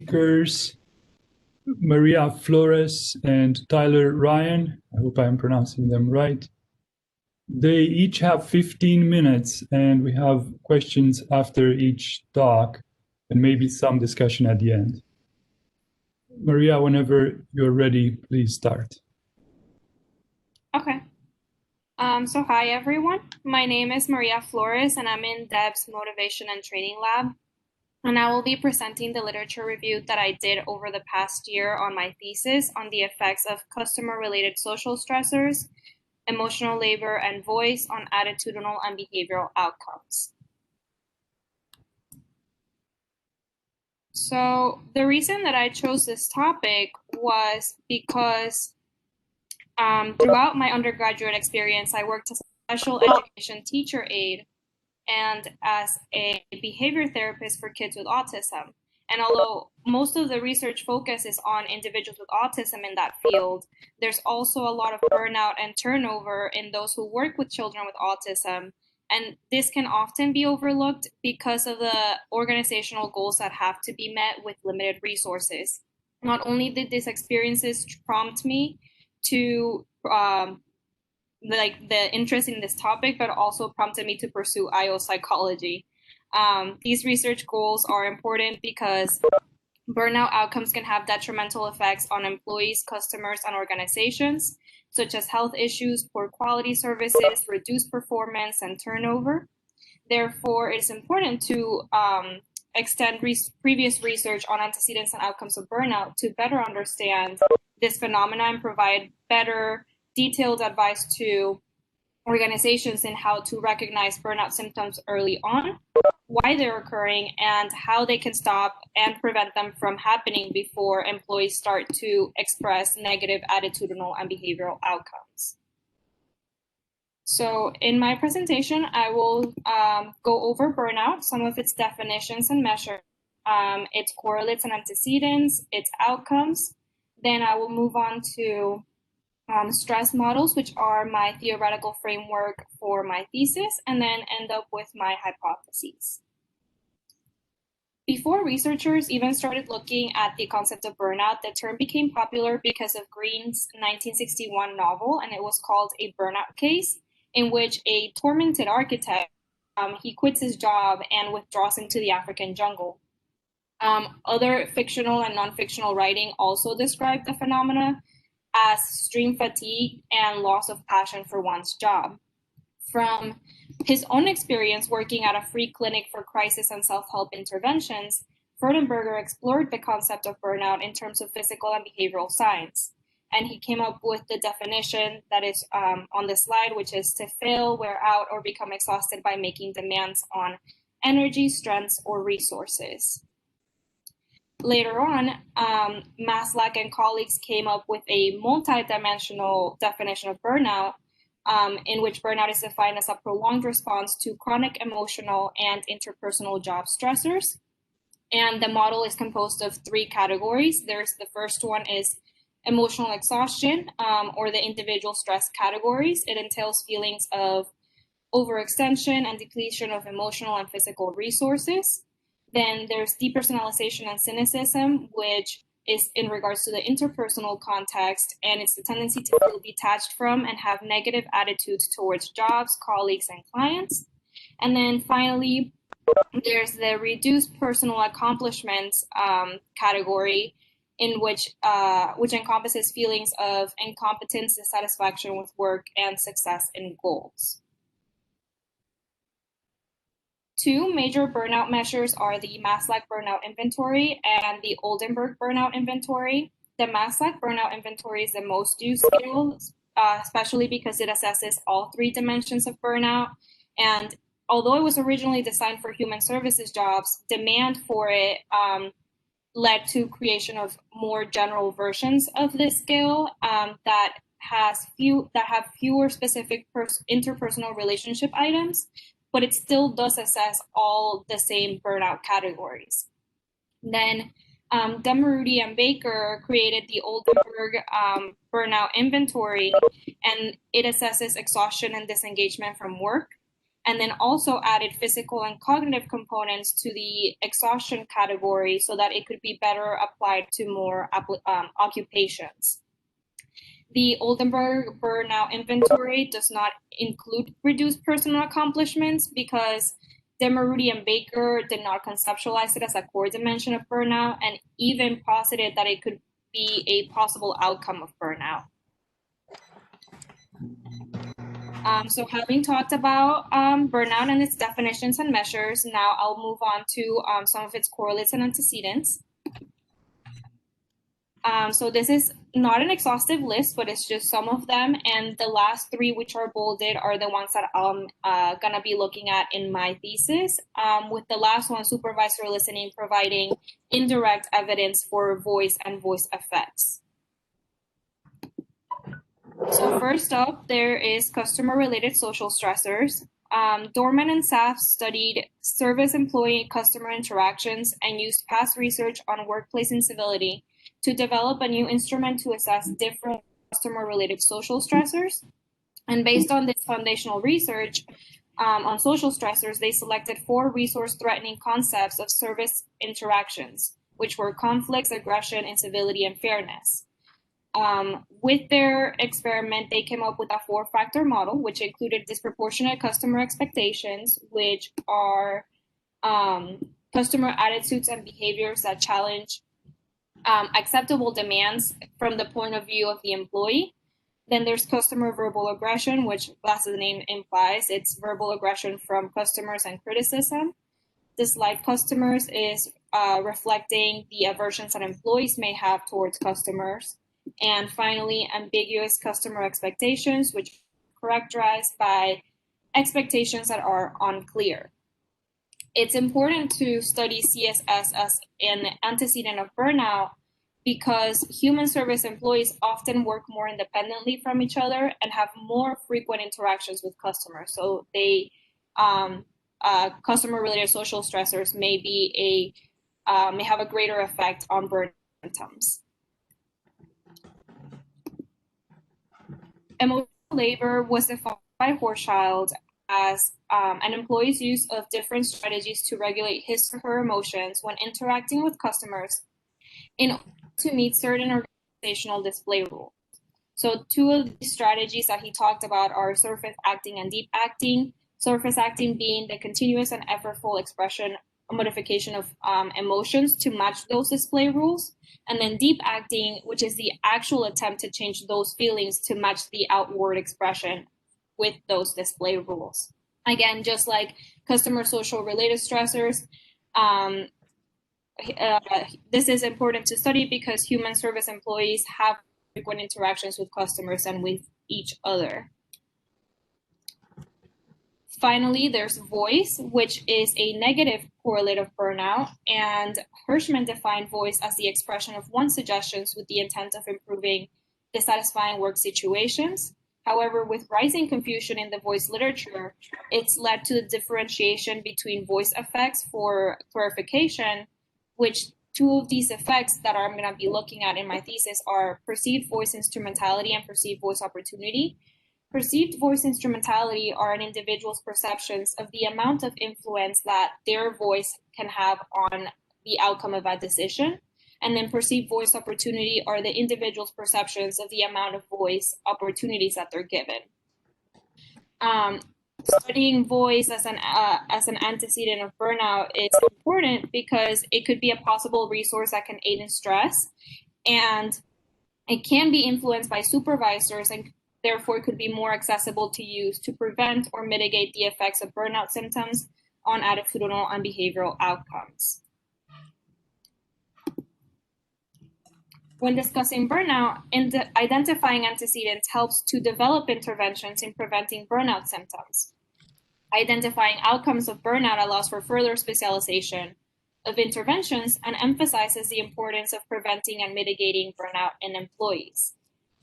speakers, Maria Flores and Tyler Ryan. I hope I'm pronouncing them right. They each have 15 minutes, and we have questions after each talk, and maybe some discussion at the end. Maria, whenever you're ready, please start. Okay. So hi everyone. My name is Maria Flores and I'm in Deb's Motivation and Training Lab. And I will be presenting the literature review that I did over the past year on my thesis on the effects of customer-related social stressors, emotional labor, and voice on attitudinal and behavioral outcomes. So the reason that I chose this topic was because throughout my undergraduate experience, I worked as a special education teacher aide and as a behavior therapist for kids with autism. And although most of the research focuses on individuals with autism in that field, there's also a lot of burnout and turnover in those who work with children with autism. And this can often be overlooked because of the organizational goals that have to be met with limited resources. Not only did these experiences prompt me to the interest in this topic, but also prompted me to pursue IO psychology. These research goals are important because burnout outcomes can have detrimental effects on employees, customers, and organizations, such as health issues, poor quality services, reduced performance, and turnover. Therefore, it's important to extend previous research on antecedents and outcomes of burnout to better understand this phenomenon and provide better detailed advice to organizations in how to recognize burnout symptoms early on, why they're occurring, and how they can stop and prevent them from happening before employees start to express negative attitudinal and behavioral outcomes. So in my presentation, I will go over burnout, some of its definitions and measures, its correlates and antecedents, its outcomes. Then I will move on to stress models, which are my theoretical framework for my thesis, and then end up with my hypotheses. Before researchers even started looking at the concept of burnout, the term became popular because of Green's 1961 novel, and it was called A Burnout Case, in which a tormented architect, he quits his job and withdraws into the African jungle. Other fictional and non-fictional writing also described the phenomena as extreme fatigue and loss of passion for one's job. From his own experience working at a free clinic for crisis and self-help interventions, Freudenberger explored the concept of burnout in terms of physical and behavioral science. And he came up with the definition that is on the slide, which is to fail, wear out, or become exhausted by making demands on energy, strengths, or resources. Later on, Maslak and colleagues came up with a multidimensional definition of burnout, in which burnout is defined as a prolonged response to chronic emotional and interpersonal job stressors. And the model is composed of three categories. The first one is emotional exhaustion, or the individual stress categories. It entails feelings of overextension and depletion of emotional and physical resources. Then there's depersonalization and cynicism, which is in regards to the interpersonal context, and it's the tendency to feel detached from and have negative attitudes towards jobs, colleagues, and clients. And then finally, there's the reduced personal accomplishments category, in which encompasses feelings of incompetence, dissatisfaction with work, and success in goals. Two major burnout measures are the Maslak Burnout Inventory and the Oldenburg Burnout Inventory. The Maslak Burnout Inventory is the most used scale, especially because it assesses all three dimensions of burnout. And although it was originally designed for human services jobs, demand for it led to creation of more general versions of this scale that have fewer specific interpersonal relationship items, but it still does assess all the same burnout categories. Then Demeruti and Baker created the Oldenburg Burnout Inventory, and it assesses exhaustion and disengagement from work. and then also added physical and cognitive components to the exhaustion category so that it could be better applied to more occupations. The Oldenburg Burnout Inventory does not include reduced personal accomplishments because Demarudi and Baker did not conceptualize it as a core dimension of burnout and even posited that it could be a possible outcome of burnout. So having talked about burnout and its definitions and measures, now I'll move on to some of its correlates and antecedents. So this is not an exhaustive list, but it's just some of them. And the last three, which are bolded, are the ones that I'm going to be looking at in my thesis, with the last one, supervisory listening, providing indirect evidence for voice and voice effects. So first up, there is customer-related social stressors. Dorman and Saf studied service employee customer interactions and used past research on workplace incivility to develop a new instrument to assess different customer-related social stressors. And based on this foundational research on social stressors, they selected 4 resource-threatening concepts of service interactions, which were conflicts, aggression, incivility, and fairness. With their experiment, they came up with a 4-factor model, which included disproportionate customer expectations, which are customer attitudes and behaviors that challenge acceptable demands from the point of view of the employee. Then there's customer verbal aggression, which, as the name implies, it's verbal aggression from customers and criticism. Dislike customers is reflecting the aversions that employees may have towards customers. And finally, ambiguous customer expectations, which are characterized by expectations that are unclear. It's important to study CSS as an antecedent of burnout because human service employees often work more independently from each other and have more frequent interactions with customers. So they customer-related social stressors may have a greater effect on burnout symptoms. Emotional labor was defined by Hochschild as an employee's use of different strategies to regulate his or her emotions when interacting with customers in order to meet certain organizational display rules. So 2 of these strategies that he talked about are surface acting and deep acting. Surface acting being the continuous and effortful expression or modification of emotions to match those display rules. And then deep acting, which is the actual attempt to change those feelings to match the outward expression with those display rules. Again, just like customer social related stressors, this is important to study because human service employees have frequent interactions with customers and with each other. Finally, there's voice, which is a negative correlate of burnout, and Hirschman defined voice as the expression of one's suggestions with the intent of improving dissatisfying work situations. However, with rising confusion in the voice literature, it's led to the differentiation between voice effects for clarification, which 2 of these effects that I'm going to be looking at in my thesis are perceived voice instrumentality and perceived voice opportunity. Perceived voice instrumentality are an individual's perceptions of the amount of influence that their voice can have on the outcome of a decision. And then perceived voice opportunity are the individual's perceptions of the amount of voice opportunities that they're given. Studying voice as an antecedent of burnout is important because it could be a possible resource that can aid in stress, and it can be influenced by supervisors and therefore could be more accessible to use to prevent or mitigate the effects of burnout symptoms on attitudinal and behavioral outcomes. When discussing burnout, identifying antecedents helps to develop interventions in preventing burnout symptoms. Identifying outcomes of burnout allows for further specialization of interventions and emphasizes the importance of preventing and mitigating burnout in employees.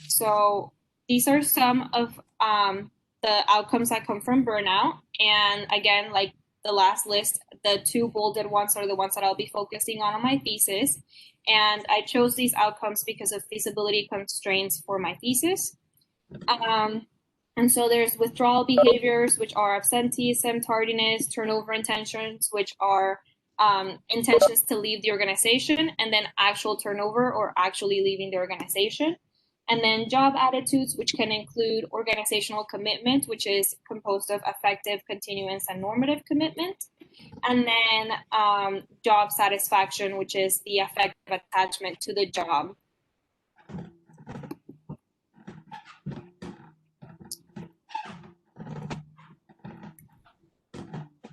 So these are some of the outcomes that come from burnout. And again, like the last list, the 2 bolded ones are the ones that I'll be focusing on my thesis. And I chose these outcomes because of feasibility constraints for my thesis. And And so there's withdrawal behaviors, which are absenteeism, tardiness, turnover intentions, which are intentions to leave the organization, and then actual turnover or actually leaving the organization. And then job attitudes, which can include organizational commitment, which is composed of affective, continuance, and normative commitment. And then job satisfaction, which is the affective attachment to the job.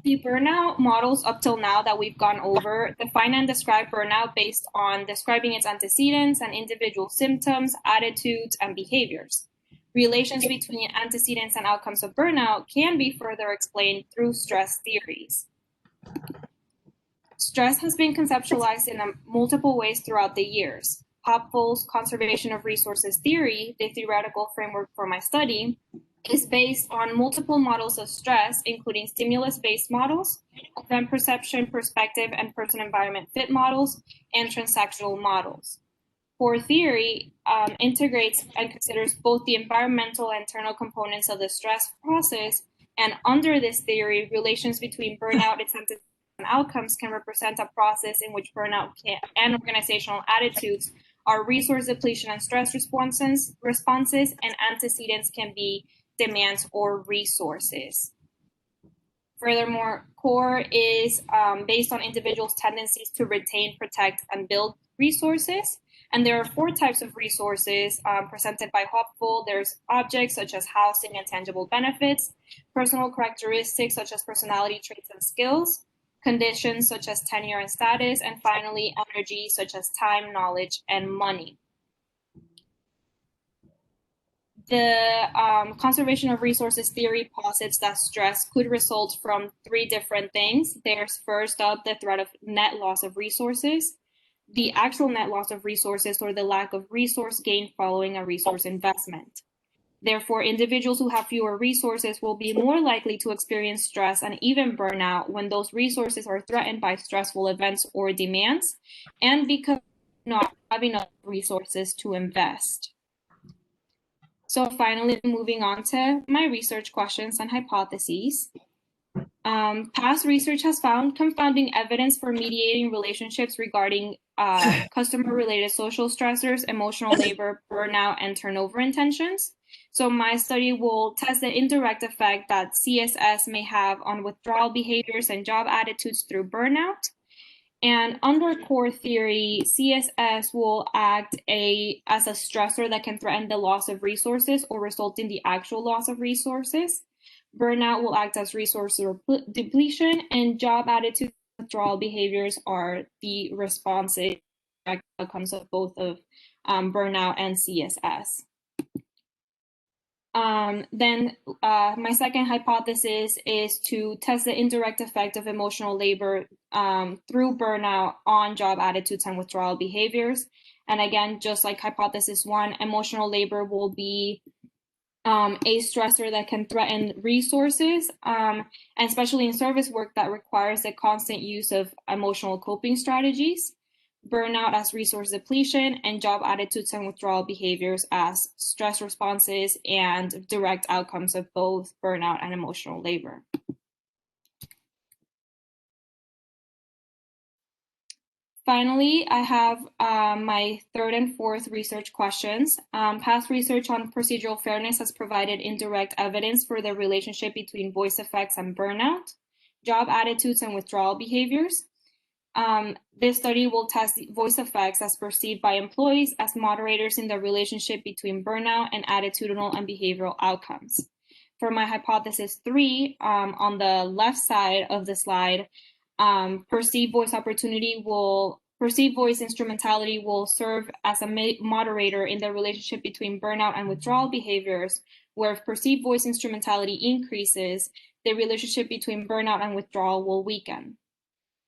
The burnout models up till now that we've gone over define and describe burnout based on describing its antecedents and individual symptoms, attitudes, and behaviors. Relations between antecedents and outcomes of burnout can be further explained through stress theories. Stress has been conceptualized in multiple ways throughout the years. Hopful's conservation of resources theory, the theoretical framework for my study, is based on multiple models of stress, including stimulus-based models, event perception, perspective, and person-environment fit models, and transactional models. Core theory integrates and considers both the environmental and internal components of the stress process, and under this theory, relations between burnout, its antecedents, and outcomes can represent a process in which burnout and organizational attitudes are resource depletion and stress responses, and antecedents can be demands or resources. Furthermore, core is based on individuals' tendencies to retain, protect, and build resources. And there are 4 types of resources presented by Hopful. There's objects such as housing and tangible benefits, personal characteristics such as personality traits and skills, conditions such as tenure and status, and finally, energy such as time, knowledge, and money. The conservation of resources theory posits that stress could result from 3 different things. There's first up the threat of net loss of resources, the actual net loss of resources, or the lack of resource gain following a resource investment. Therefore, individuals who have fewer resources will be more likely to experience stress and even burnout when those resources are threatened by stressful events or demands, and because not having enough resources to invest. So finally, moving on to my research questions and hypotheses. Past research has found confounding evidence for mediating relationships regarding customer-related social stressors, emotional labor, burnout, and turnover intentions. So my study will test the indirect effect that CSS may have on withdrawal behaviors and job attitudes through burnout. And under core theory, CSS will act as a stressor that can threaten the loss of resources or result in the actual loss of resources. Burnout will act as resource depletion, and job attitude withdrawal behaviors are the responsive outcomes of both of burnout and CSS. Then my second hypothesis is to test the indirect effect of emotional labor through burnout on job attitudes and withdrawal behaviors. And again, just like hypothesis 1, emotional labor will be a stressor that can threaten resources, and especially in service work that requires the constant use of emotional coping strategies. Burnout as resource depletion, and job attitudes and withdrawal behaviors as stress responses and direct outcomes of both burnout and emotional labor. Finally, I have my 3rd and 4th research questions. Past research on procedural fairness has provided indirect evidence for the relationship between voice effects and burnout, job attitudes and withdrawal behaviors. This study will test voice effects as perceived by employees as moderators in the relationship between burnout and attitudinal and behavioral outcomes. For my hypothesis 3, on the left side of the slide, perceived voice instrumentality will serve as a moderator in the relationship between burnout and withdrawal behaviors, where if perceived voice instrumentality increases, the relationship between burnout and withdrawal will weaken.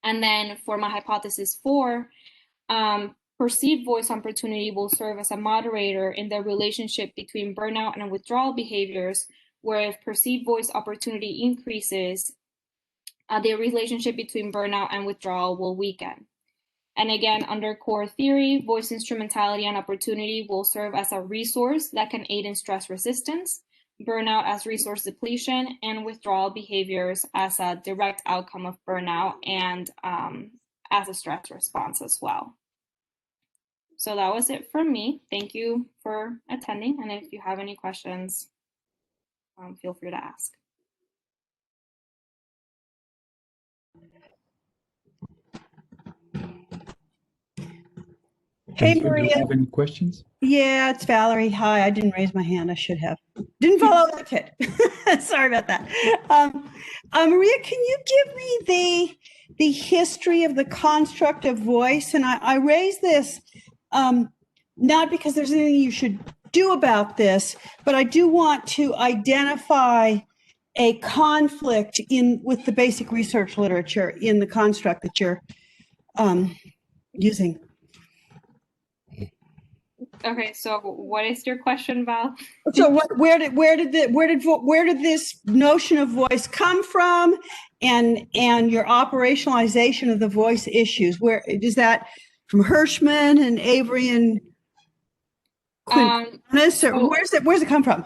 And then for my hypothesis 4, perceived voice opportunity will serve as a moderator in the relationship between burnout and withdrawal behaviors, where if perceived voice opportunity increases, the relationship between burnout and withdrawal will weaken. And again, under core theory, voice instrumentality and opportunity will serve as a resource that can aid in stress resistance, burnout as resource depletion, and withdrawal behaviors as a direct outcome of burnout and as a stress response as well. So that was it from me. Thank you for attending. And if you have any questions, feel free to ask. Hey, Do Maria. you have any questions? Yeah, it's Valerie. Hi, I didn't raise my hand. I should have. Didn't follow the kit. Sorry about that. Maria, can you give me the history of the construct of voice? And I raise this not because there's anything you should do about this, but I do want to identify a conflict with the basic research literature in the construct that you're using. Okay, so what is your question, Val? So where did this notion of voice come from, and your operationalization of the voice issues? Where is that from? Hirschman and Avery and Quintus, or where's it come from?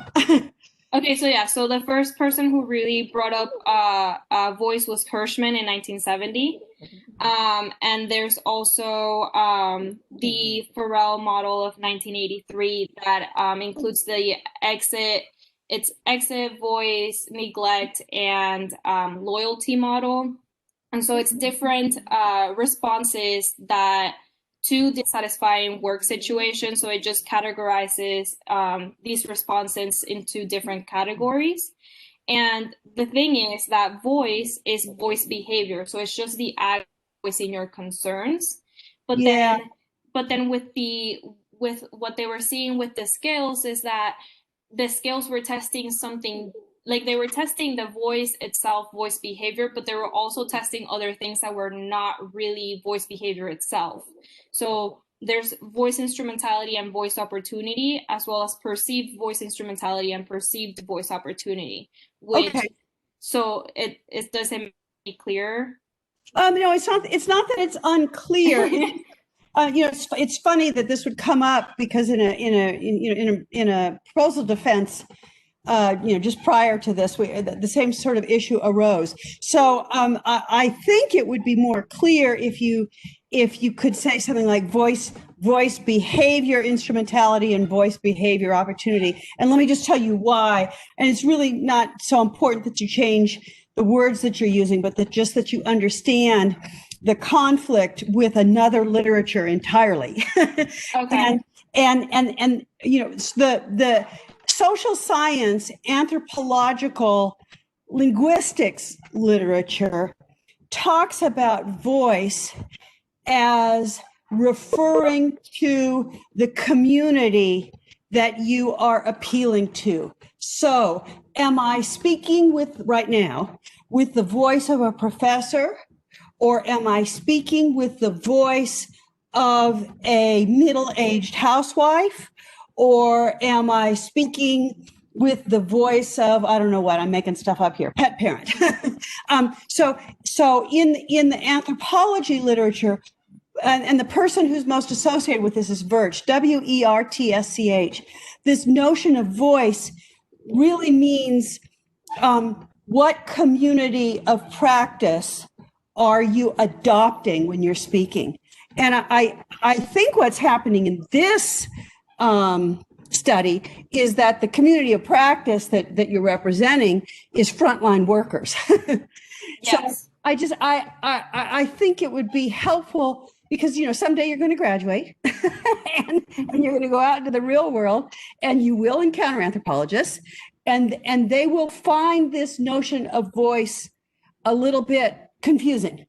Okay, so the first person who really brought up voice was Hirschman in 1970. And there's also the Farrell model of 1983 that includes the exit, voice, neglect, and loyalty model. And so it's different responses that to dissatisfying work situations. So it just categorizes these responses into different categories. And the thing is that voice is voice behavior. So it's just the act of voicing your concerns. But then with what they were seeing with the scales is that the scales were testing something, like they were testing the voice itself, voice behavior, but they were also testing other things that were not really voice behavior itself. So there's voice instrumentality and voice opportunity, as well as perceived voice instrumentality and perceived voice opportunity. So it doesn't make clear. No, it's not that it's unclear. It's funny that this would come up because in a proposal defense, just prior to this, the same sort of issue arose. So I think it would be more clear if you could say something like voice behavior instrumentality and voice behavior opportunity. And let me just tell you why. And it's really not so important that you change the words that you're using, but that you understand the conflict with another literature entirely. Okay. and the social science, anthropological, linguistics literature talks about voice as referring to the community that you are appealing to. So, am I speaking right now with the voice of a professor, or am I speaking with the voice of a middle-aged housewife? Or am I speaking with the voice of, I don't know what, I'm making stuff up here, pet parent? So in the anthropology literature, and the person who's most associated with this is Wertsch, W-E-R-T-S-C-H. This notion of voice really means what community of practice are you adopting when you're speaking? And I think what's happening in this study is that the community of practice that you're representing is frontline workers. Yes. So I think it would be helpful because, someday you're going to graduate and you're going to go out into the real world and you will encounter anthropologists and they will find this notion of voice a little bit confusing.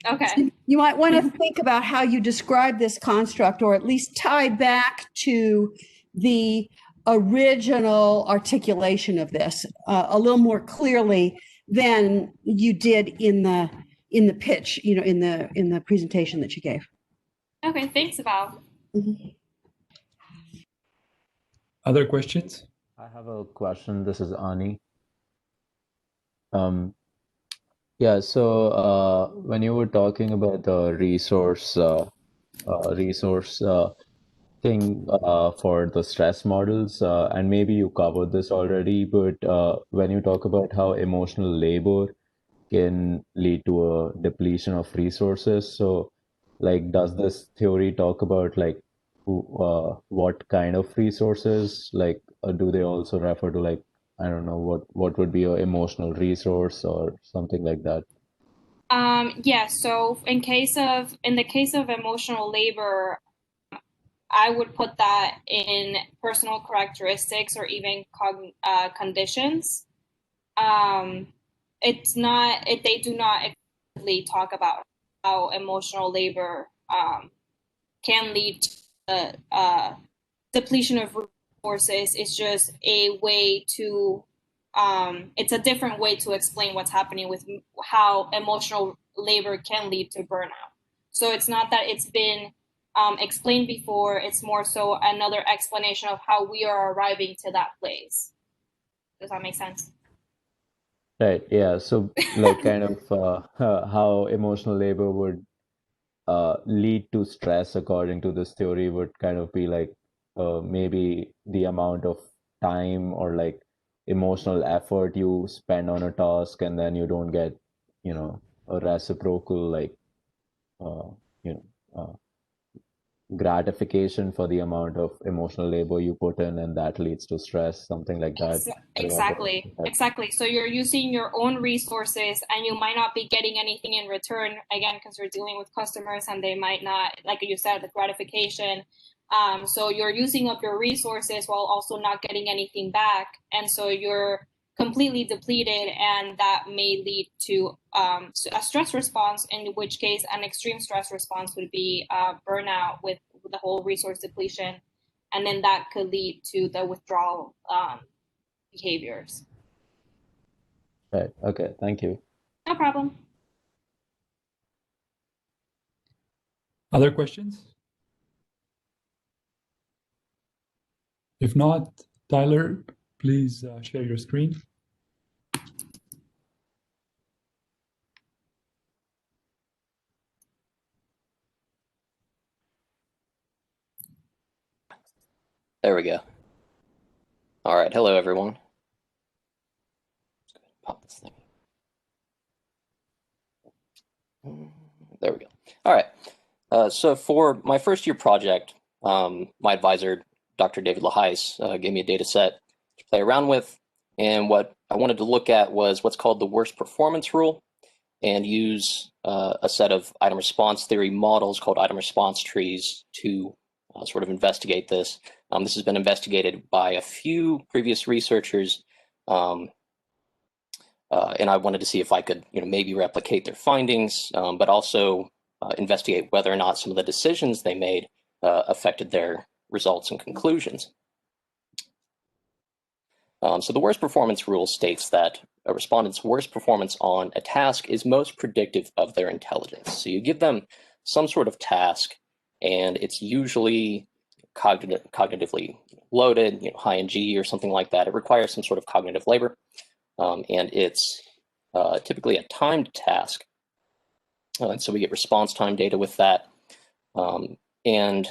Okay. So you might want to think about how you describe this construct, or at least tie back to the original articulation of this a little more clearly than you did in the pitch, in the presentation that you gave. Okay, thanks, Val. Mm-hmm. Other questions? I have a question. This is Ani. Yeah, so when you were talking about the resource thing for the stress models, and maybe you covered this already, but when you talk about how emotional labor can lead to a depletion of resources, so like, does this theory talk about like what kind of resources? Like, do they also refer to like, I don't know, what would be an emotional resource or something like that? Yeah, so in the case of emotional labor, I would put that in personal characteristics or even conditions. It's not they do not explicitly talk about how emotional labor can lead to depletion of resources. It's just a way to it's a different way to explain what's happening with how emotional labor can lead to burnout. So it's not that it's been explained before, it's more so another explanation of how we are arriving to that place. Does that make sense? Right, yeah. So like kind of how emotional labor would lead to stress according to this theory would kind of be like maybe the amount of time or like emotional effort you spend on a task, and then you don't get, you know, a reciprocal like uh, you know gratification for the amount of emotional labor you put in, and that leads to stress, something like that. I remember that. Exactly. So you're using your own resources and you might not be getting anything in return, again, because you're dealing with customers and they might not, like you said, the gratification. So you're using up your resources while also not getting anything back. And so you're completely depleted, and that may lead to a stress response, in which case an extreme stress response would be burnout with the whole resource depletion. And then that could lead to the withdrawal behaviors. Right, okay, thank you. No problem. Other questions? If not, Tyler, please share your screen. There we go. All right. Hello, everyone. Let's go ahead and pop this thing. There we go. All right. So for my first year project, my advisor, Dr. David LaHeis, gave me a data set to play around with. And what I wanted to look at was what's called the worst performance rule, and use a set of item response theory models called item response trees to sort of investigate this. This has been investigated by a few previous researchers, and I wanted to see if I could, maybe replicate their findings, but also investigate whether or not some of the decisions they made affected their results and conclusions. So the worst performance rule states that a respondent's worst performance on a task is most predictive of their intelligence. So you give them some sort of task, and it's usually cognitively loaded, high in G or something like that. It requires some sort of cognitive labor, and it's typically a timed task. And so we get response time data with that, and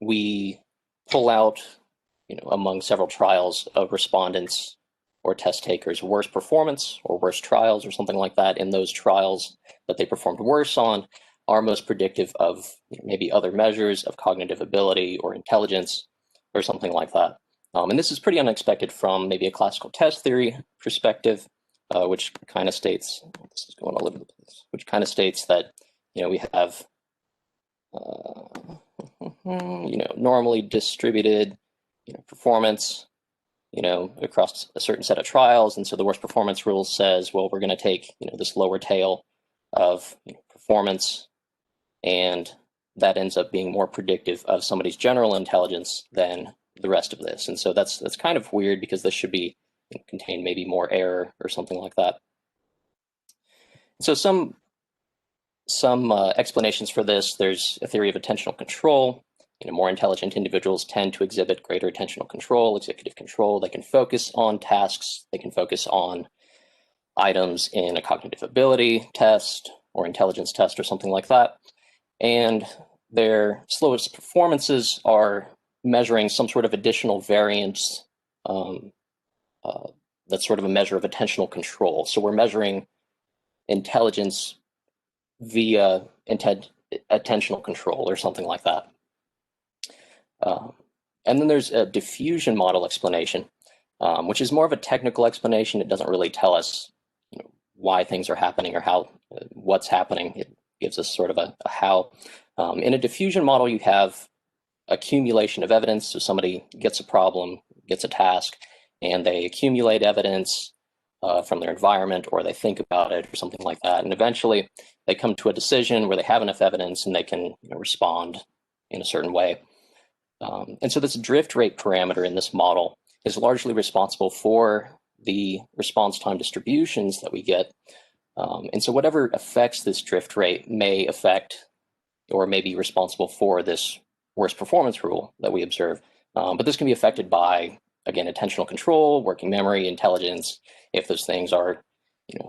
we pull out, among several trials of respondents or test takers' worst performance or worst trials or something like that. In those trials that they performed worse on are most predictive of maybe other measures of cognitive ability or intelligence or something like that. And this is pretty unexpected from maybe a classical test theory perspective, which kind of states, this is going all over the place, which kind of states that, we have, normally distributed performance, across a certain set of trials. And so the worst performance rule says, well, we're going to take, this lower tail of performance, and that ends up being more predictive of somebody's general intelligence than the rest of this. And so that's kind of weird, because this should be contain maybe more error or something like that. So some explanations for this. There's a theory of attentional control. More intelligent individuals tend to exhibit greater attentional control, executive control. They can focus on tasks. They can focus on items in a cognitive ability test or intelligence test or something like that. And their slowest performances are measuring some sort of additional variance that's sort of a measure of attentional control. So we're measuring intelligence via attentional control or something like that. And then there's a diffusion model explanation, which is more of a technical explanation. It doesn't really tell us why things are happening or how what's happening. It gives us sort of a how. In a diffusion model, you have accumulation of evidence. So somebody gets a problem, gets a task, and they accumulate evidence from their environment, or they think about it or something like that. And eventually they come to a decision where they have enough evidence and they can respond in a certain way. And so this drift rate parameter in this model is largely responsible for the response time distributions that we get. And so whatever affects this drift rate may affect or may be responsible for this worst performance rule that we observe. But this can be affected by, again, attentional control, working memory, intelligence, if those things are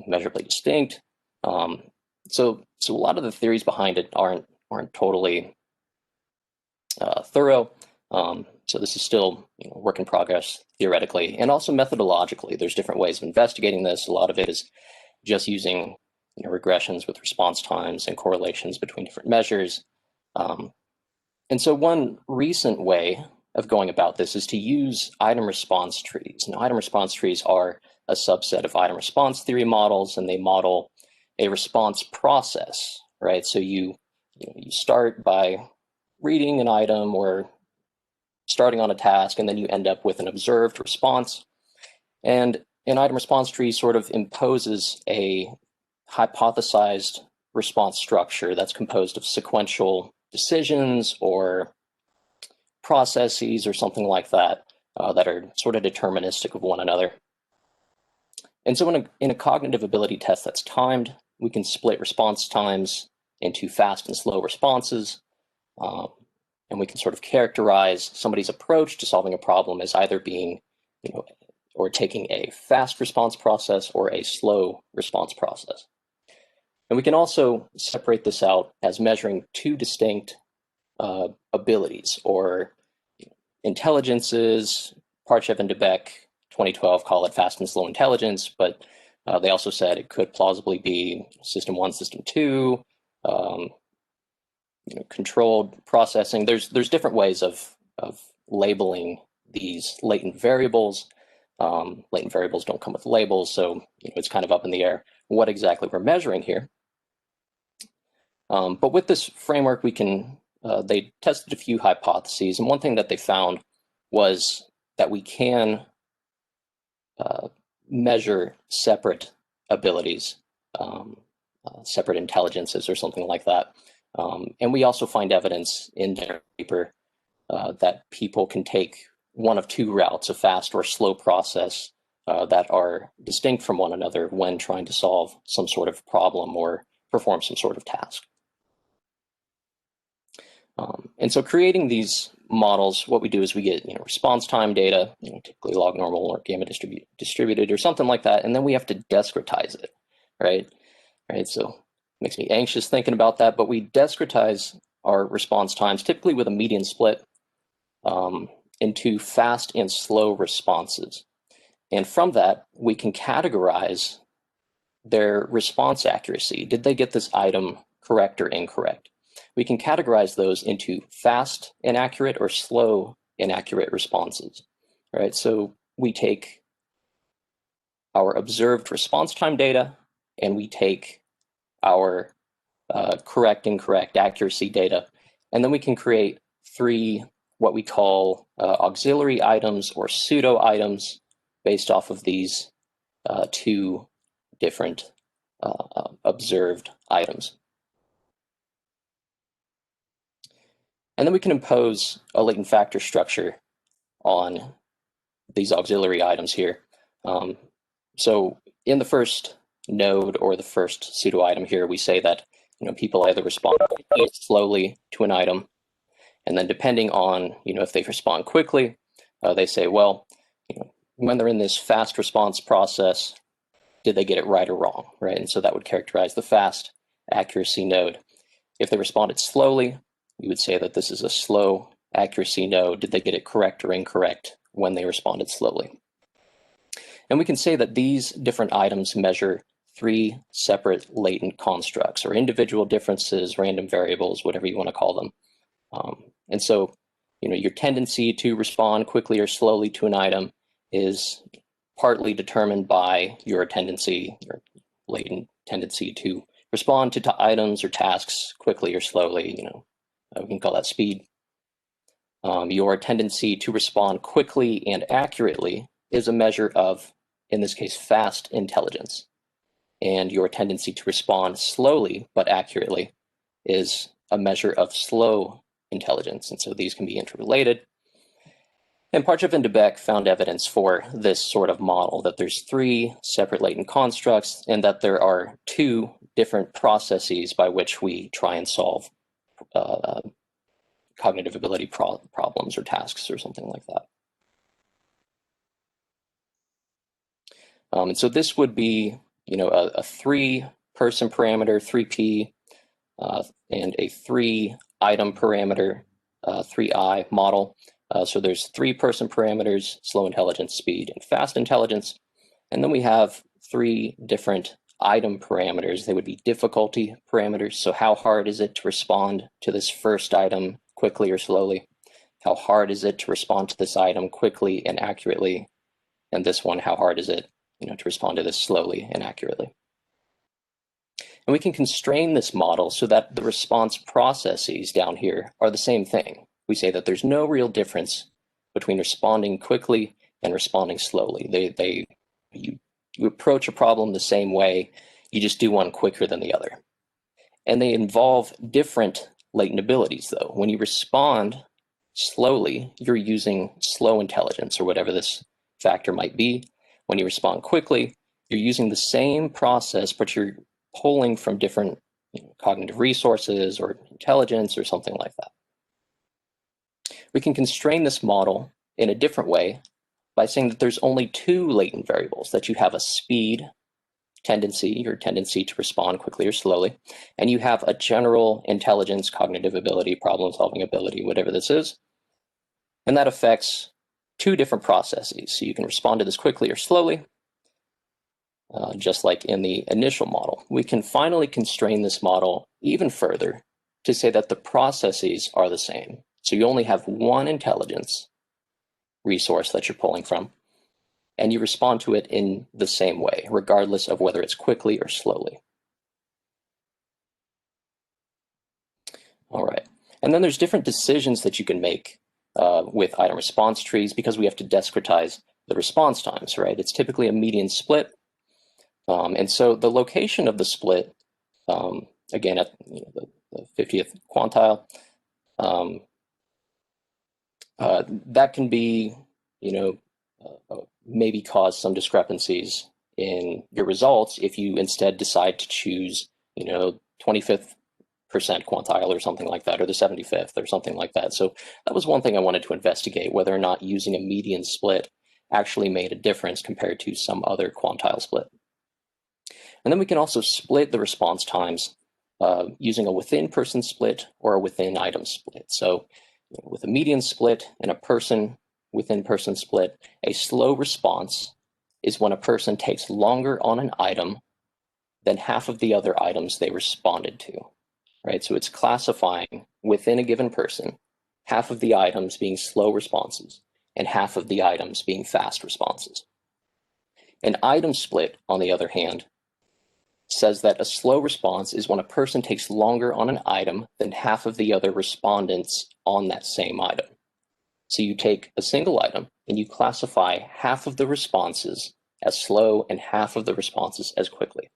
measurably distinct. So a lot of the theories behind it aren't totally thorough. So this is still work in progress theoretically, and also methodologically. There's different ways of investigating this. A lot of it is just using regressions with response times and correlations between different measures. And so one recent way of going about this is to use item response trees. Now, item response trees are a subset of item response theory models, and they model a response process, right? So you start by reading an item or starting on a task, and then you end up with an observed response. And an item response tree sort of imposes a hypothesized response structure that's composed of sequential decisions or processes or something like that that are sort of deterministic of one another. And so in a cognitive ability test that's timed, we can split response times into fast and slow responses. And we can sort of characterize somebody's approach to solving a problem as either being, or taking a fast response process or a slow response process. And we can also separate this out as measuring two distinct abilities or intelligences. Parchev and Debec, 2012, call it fast and slow intelligence, but they also said it could plausibly be system 1, system 2, controlled processing. There's different ways of labeling these latent variables. Latent variables don't come with labels, so it's kind of up in the air what exactly we're measuring here. But with this framework, we can, they tested a few hypotheses, and one thing that they found was that we can measure separate abilities, separate intelligences or something like that. And we also find evidence in their paper that people can take one of two routes, a fast or slow process, that are distinct from one another when trying to solve some sort of problem or perform some sort of task. And so creating these models, what we do is we get response time data, typically log normal or gamma distributed or something like that, and then we have to discretize it, right? So it makes me anxious thinking about that, but we discretize our response times, typically with a median split, into fast and slow responses. And from that, we can categorize their response accuracy. Did they get this item correct or incorrect? We can categorize those into fast inaccurate or slow inaccurate responses, right? So we take our observed response time data and we take our correct, incorrect accuracy data, and then we can create three what we call auxiliary items or pseudo items based off of these two different observed items. And then we can impose a latent factor structure on these auxiliary items here. So in the first node or the first pseudo item here, we say that people either respond slowly to an item, and then depending on if they respond quickly, they say, well, when they're in this fast response process, did they get it right or wrong, right? And so that would characterize the fast accuracy node. If they responded slowly, we would say that this is a slow Accuracy, no. Did they get it correct or incorrect when they responded slowly? And we can say that these different items measure 3 separate latent constructs, or individual differences, random variables, whatever you want to call them. And so, your tendency to respond quickly or slowly to an item is partly determined by your latent tendency to respond to items or tasks quickly or slowly. We can call that speed. Your tendency to respond quickly and accurately is a measure of, in this case, fast intelligence. And your tendency to respond slowly but accurately is a measure of slow intelligence. And so these can be interrelated. And Parchev and Bic found evidence for this sort of model, that there's 3 separate latent constructs and that there are 2 different processes by which we try and solve cognitive ability problems or tasks or something like that. And so this would be, a 3-person parameter, 3P, and a 3-item parameter, 3I model. So there's 3-person parameters: slow intelligence, speed, and fast intelligence. And then we have 3 different item parameters. They would be difficulty parameters. So how hard is it to respond to this first item quickly or slowly? How hard is it to respond to this item quickly and accurately? And this one, how hard is it, to respond to this slowly and accurately? And we can constrain this model so that the response processes down here are the same thing. We say that there's no real difference between responding quickly and responding slowly. You approach a problem the same way, you just do one quicker than the other. And they involve different latent abilities, though. When you respond slowly, you're using slow intelligence, or whatever this factor might be. When you respond quickly, you're using the same process, but you're pulling from different cognitive resources or intelligence or something like that. We can constrain this model in a different way by saying that there's only 2 latent variables, that you have a speed tendency, your tendency to respond quickly or slowly, and you have a general intelligence, cognitive ability, problem-solving ability, whatever this is. And that affects 2 different processes. So you can respond to this quickly or slowly, just like in the initial model. We can finally constrain this model even further to say that the processes are the same. So you only have one intelligence resource that you're pulling from, and you respond to it in the same way, regardless of whether it's quickly or slowly. All right. And then there's different decisions that you can make with item response trees, because we have to discretize the response times, right? It's typically a median split. And so the location of the split, again, at the 50th quantile, that can be, maybe cause some discrepancies in your results if you instead decide to choose, 25th percent quantile or something like that, or the 75th or something like that. So that was one thing I wanted to investigate, whether or not using a median split actually made a difference compared to some other quantile split. And then we can also split the response times using a within-person split or a within-item split. So with a median split and a within-person split, a slow response is when a person takes longer on an item than half of the other items they responded to, right? So it's classifying within a given person, half of the items being slow responses and half of the items being fast responses. An item split, on the other hand, says that a slow response is when a person takes longer on an item than half of the other respondents on that same item. So you take a single item and you classify half of the responses as slow and half of the responses as quickly.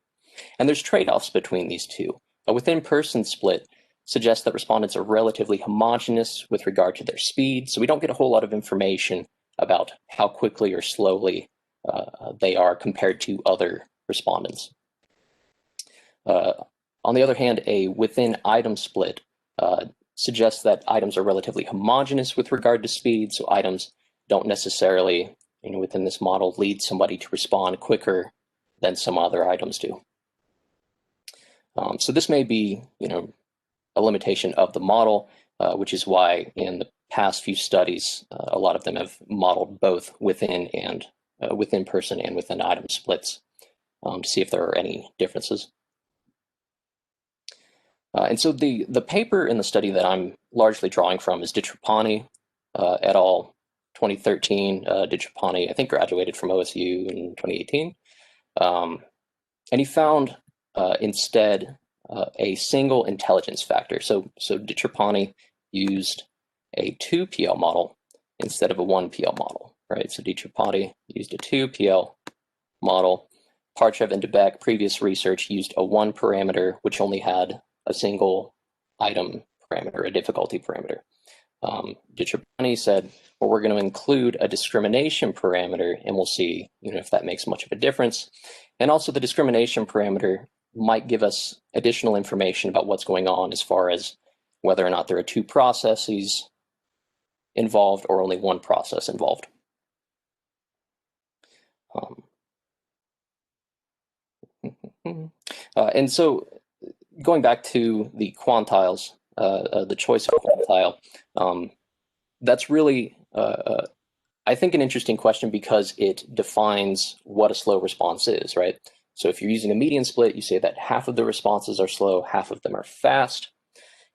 And there's trade-offs between these two. A within-person split suggests that respondents are relatively homogeneous with regard to their speed, so we don't get a whole lot of information about how quickly or slowly they are compared to other respondents. On the other hand, a within-item split suggests that items are relatively homogeneous with regard to speed, so items don't necessarily, within this model, lead somebody to respond quicker than some other items do. So this may be, a limitation of the model, which is why in the past few studies, a lot of them have modeled both within and within person and within item splits to see if there are any differences. And so the paper in the study that I'm largely drawing from is Ditrapani et al. 2013. Ditrapani, I think, graduated from OSU in 2018. And he found instead a single intelligence factor. So Ditrapani used a 2PL model instead of a 1PL model, right? So Ditrapani used a 2PL model. Parchev and DeBeck, previous research, used a 1 parameter, which only had a single item parameter, a difficulty parameter. Ditrapani said, well, we're going to include a discrimination parameter, and we'll see, if that makes much of a difference. And also the discrimination parameter might give us additional information about what's going on as far as whether or not there are 2 processes involved or only 1 process involved. And so going back to the quantiles, the choice of quantile, that's really, I think, an interesting question because it defines what a slow response is, right? So if you're using a median split, you say that half of the responses are slow, half of them are fast.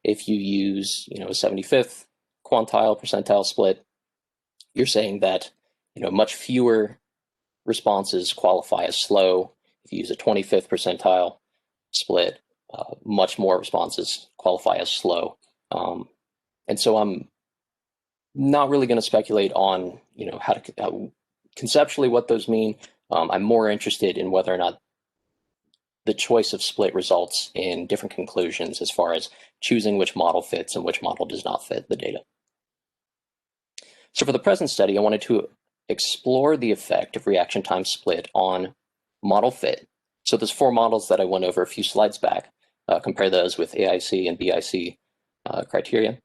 If you use, a 75th quantile percentile split, you're saying that, much fewer responses qualify as slow. If you use a 25th percentile split, much more responses qualify as slow. And so I'm not really going to speculate on, how conceptually what those mean. I'm more interested in whether or not the choice of split results in different conclusions as far as choosing which model fits and which model does not fit the data. So for the present study, I wanted to explore the effect of reaction time split on model fit. So there's 4 models that I went over a few slides back. Compare those with AIC and BIC criteria.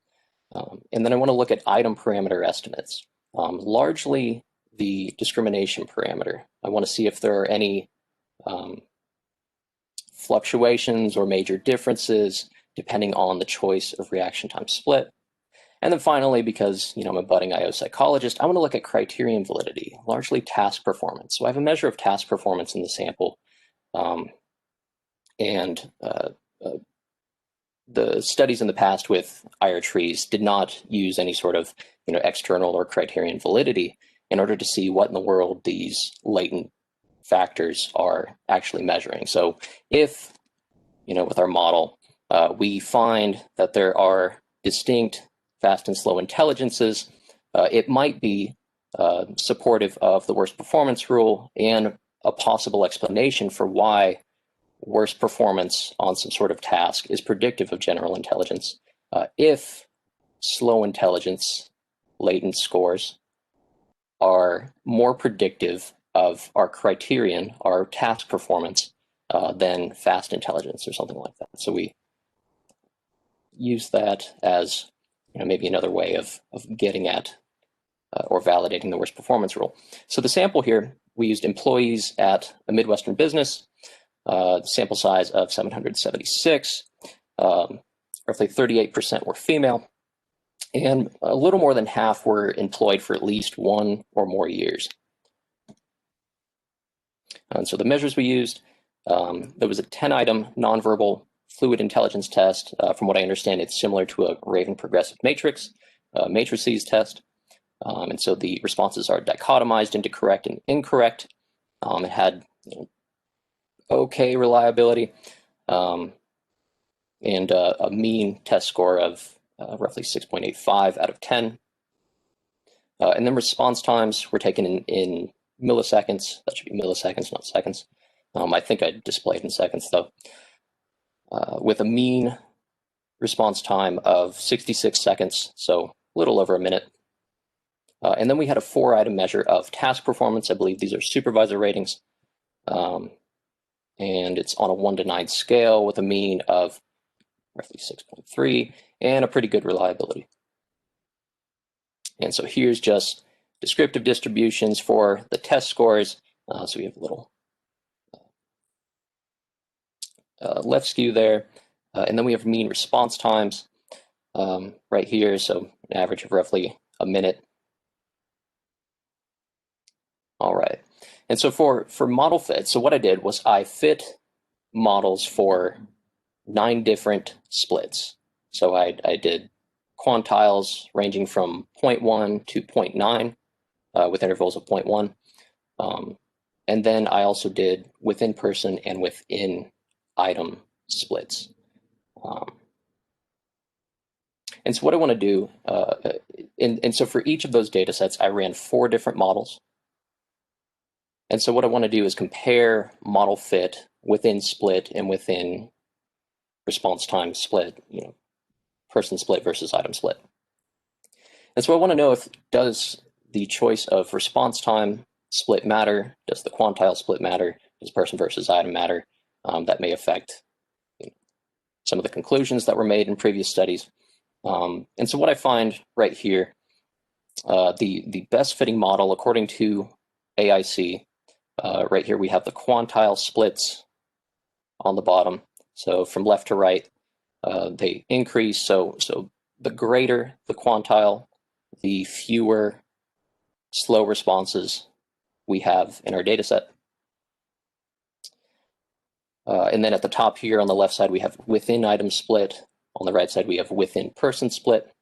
And then I want to look at item parameter estimates, largely the discrimination parameter. I want to see if there are any fluctuations or major differences depending on the choice of reaction time split. And then finally, because I'm a budding IO psychologist, I want to look at criterion validity, largely task performance. So I have a measure of task performance in the sample, and the studies in the past with IR trees did not use any sort of external or criterion validity in order to see what in the world these latent factors are actually measuring. So if with our model we find that there are distinct fast and slow intelligences, it might be supportive of the worst performance rule and a possible explanation for why worst performance on some sort of task is predictive of general intelligence. If slow intelligence latent scores are more predictive of our criterion, our task performance, than fast intelligence or something like that. So we use that as maybe another way of getting at or validating the worst performance rule. So the sample here, we used employees at a Midwestern business, sample size of 776, roughly 38% were female, and a little more than half were employed for at least 1 or more years. And so the measures we used, there was a 10-item nonverbal fluid intelligence test. From what I understand, it's similar to a Raven progressive matrix, matrices test. And so the responses are dichotomized into correct and incorrect. It had okay reliability, and a mean test score of roughly 6.85 out of 10. And then response times were taken in milliseconds. That should be milliseconds, not seconds. I think I displayed in seconds though, with a mean response time of 66 seconds, so a little over a minute. And then we had a 4-item measure of task performance. I believe these are supervisor ratings. And it's on a 1 to 9 scale with a mean of roughly 6.3 and a pretty good reliability. And so here's just descriptive distributions for the test scores. So we have a little left skew there. And then we have mean response times. right here, so an average of roughly a minute. All right, and so for model fit, so what I did was I fit models for 9 different splits. So I did quantiles ranging from 0.1 to 0.9 with intervals of 0.1. And then I also did within person and within item splits. And so what I want to do, and so for each of those data sets, I ran 4 different models. And so what I want to do is compare model fit within split and within response time split, person split versus item split. And so I want to know, does the choice of response time split matter? Does the quantile split matter? Does person versus item matter? That may affect some of the conclusions that were made in previous studies. And so what I find right here, the best fitting model according to AIC, right here we have the quantile splits on the bottom. So from left to right, they increase. So the greater the quantile, the fewer slow responses we have in our data set. And then at the top here on the left side, we have within item split. On the right side, we have within person split.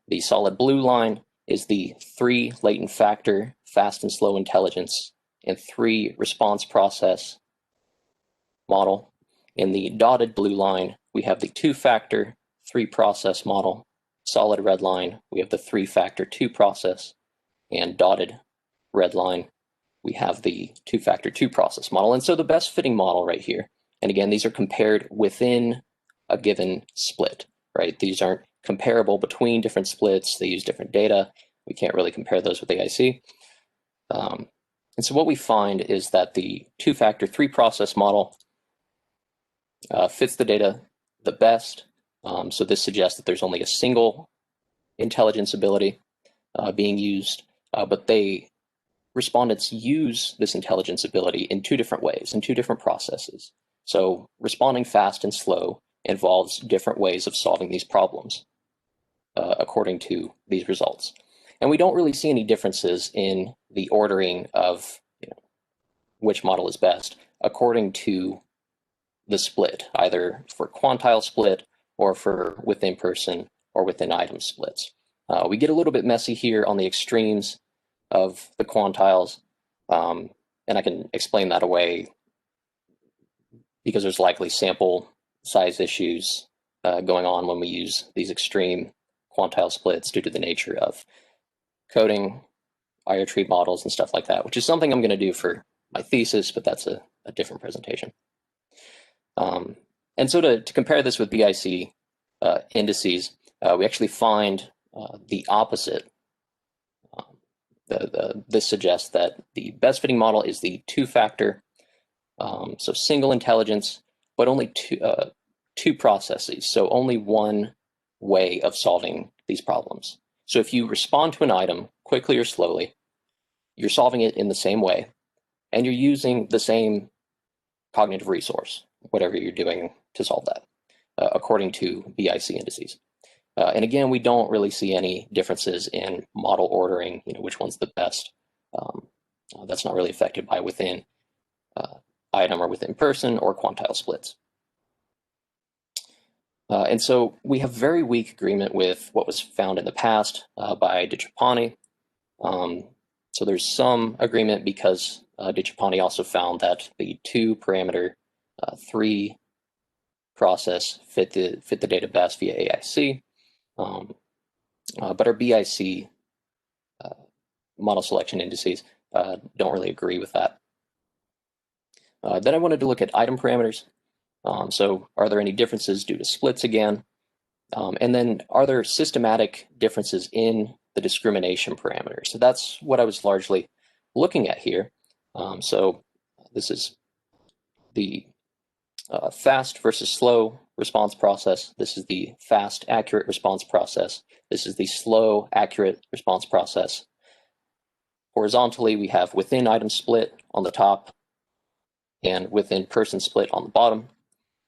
The solid blue line is the 3 latent factor, fast and slow intelligence, and 3 response process model. In the dotted blue line, we have the 2 factor, 3 process model. Solid red line, we have the 3 factor, 2 process. And dotted red line, we have the 2 factor, 2 process model. And so the best fitting model right here, and again, these are compared within a given split, right? These aren't comparable between different splits. They use different data. We can't really compare those with AIC. And so what we find is that the 2 factor, 3 process model fits the data the best. So this suggests that there's only a single intelligence ability being used, but respondents use this intelligence ability in 2 different ways, in 2 different processes. So responding fast and slow involves different ways of solving these problems according to these results. And we don't really see any differences in the ordering of which model is best according to the split, either for quantile split or for within person or within item splits. We get a little bit messy here on the extremes of the quantiles, and I can explain that away because there's likely sample size issues going on when we use these extreme quantile splits due to the nature of coding IO tree models and stuff like that, which is something I'm going to do for my thesis, but that's a different presentation. And so to compare this with BIC indices, we actually find the opposite. This suggests that the best fitting model is the 2 factor, so single intelligence, but only two processes, so only one way of solving these problems. So if you respond to an item quickly or slowly, you're solving it in the same way, and you're using the same cognitive resource, whatever you're doing to solve that, according to BIC indices. And again, we don't really see any differences in model ordering, which one's the best. That's not really affected by within item or within person or quantile splits. And so we have very weak agreement with what was found in the past by DiCiapani. So there's some agreement because DiCiapani also found that the 2 parameter 3 process fit the data best via AIC. But our BIC model selection indices don't really agree with that. Then I wanted to look at item parameters. So are there any differences due to splits again? And then are there systematic differences in the discrimination parameters? So that's what I was largely looking at here. So this is the fast versus slow response process. This is the fast, accurate response process. This is the slow, accurate response process. Horizontally, we have within item split on the top and within person split on the bottom.